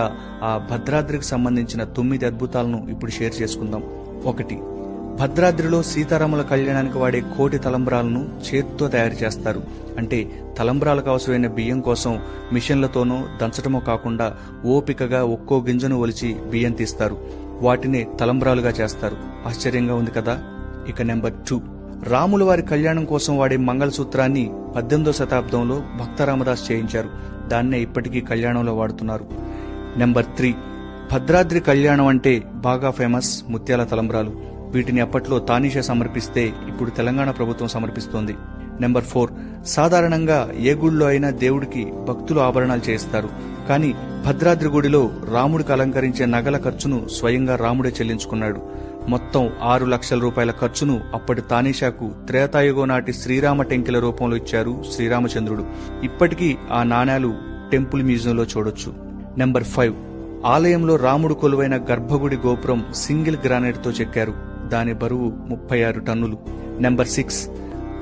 ఆ భద్రాద్రికి సంబంధించిన 9 అద్భుతాలను ఇప్పుడు షేర్ చేసుకుందాం. 1. భద్రాద్రిలో సీతారాముల కళ్యాణానికి వాడే కోటి తలంబ్రాలను చేతితో తయారు చేస్తారు. అంటే తలంబ్రాలకు అవసరమైన బియ్యం కోసం మిషన్లతోనో దంచటమో కాకుండా ఓపికగా ఒక్కో గింజను ఒలిచి బియ్యం తీస్తారు. వాటిని తలంబ్రాలుగా చేస్తారు. ఆశ్చర్యంగా ఉంది కదా. ఇక నెంబర్ 2, రాముల వారి కళ్యాణం కోసం వాడే మంగళసూత్రాన్ని 18వ శతాబ్దంలో భక్త రామదాస్ చేయించారు. దాన్నే ఇప్పటికీ కళ్యాణంలో వాడుతున్నారు. నెంబర్ 3, భద్రాద్రి కళ్యాణం అంటే బాగా ఫేమస్ ముత్యాల తలంబ్రాలు. వీటిని అప్పట్లో తానీషా సమర్పిస్తే ఇప్పుడు తెలంగాణ ప్రభుత్వం సమర్పిస్తోంది. నెంబర్ 4, సాధారణంగా ఏ గుడిలో అయినా దేవుడికి భక్తులు ఆభరణాలు చేయిస్తారు. కానీ భద్రాద్రి గుడిలో రాముడికి అలంకరించే నగల ఖర్చును స్వయంగా రాముడే చెల్లించుకున్నాడు. మొత్తం 6 లక్షల రూపాయల ఖర్చును అప్పటి తానీషాకు త్రేతాయుగం నాటి శ్రీరామ టెంకిల రూపంలో ఇచ్చారు శ్రీరామచంద్రుడు. ఇప్పటికీ ఆ నాణేలు టెంపుల్ మ్యూజియంలో చూడొచ్చు. నెంబర్ 5, ఆలయంలో రాముడు కొలువైన గర్భగుడి గోపురం సింగిల్ గ్రానైట్తో చెక్కారు. దాని బరువు 36 టన్నులు. నెంబర్ 6,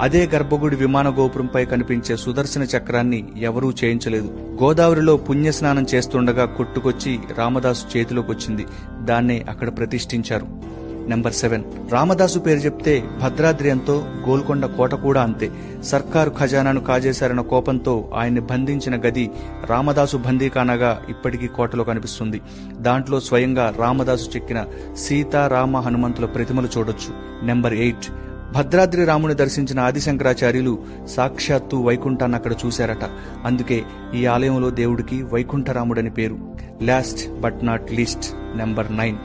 అదే గర్భగుడి విమాన గోపురంపై కనిపించే సుదర్శన చక్రాన్ని ఎవరూ చేయించలేదు. గోదావరిలో పుణ్యస్నానం చేస్తుండగా కొట్టుకొచ్చి రామదాసు చేతిలోకొచ్చింది. దాన్నే అక్కడ ప్రతిష్ఠించారు. నెంబర్ 7, రామదాసు పేరు చెప్తే భద్రాద్రి ఎంతో, గోల్కొండ కోట కూడా అంతే. సర్కారు ఖజానాను కాజేశారన్న కోపంతో ఆయన్ని బంధించిన గది రామదాసు బందీఖానాగా ఇప్పటికీ కోటలో కనిపిస్తుంది. దాంట్లో స్వయంగా రామదాసు చెక్కిన సీతా రామ హనుమంతుల ప్రతిమలు చూడొచ్చు. నెంబర్ 8, భద్రాద్రి రాముని దర్శించిన ఆదిశంకరాచార్యులు సాక్షాత్తు వైకుంఠాన్ని అక్కడ చూశారట. అందుకే ఈ ఆలయంలో దేవుడికి వైకుంఠరాముడని పేరు. Last but not least, number 9,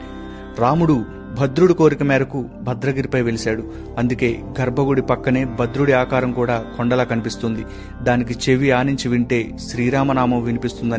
రాముడు భద్రుడి కోరిక మేరకు భద్రగిరిపై వెలిశాడు. అందుకే గర్భగుడి పక్కనే భద్రుడి ఆకారం కూడా కొండలా కనిపిస్తుంది. దానికి చెవి ఆనించి వింటే శ్రీరామనామం వినిపిస్తుందని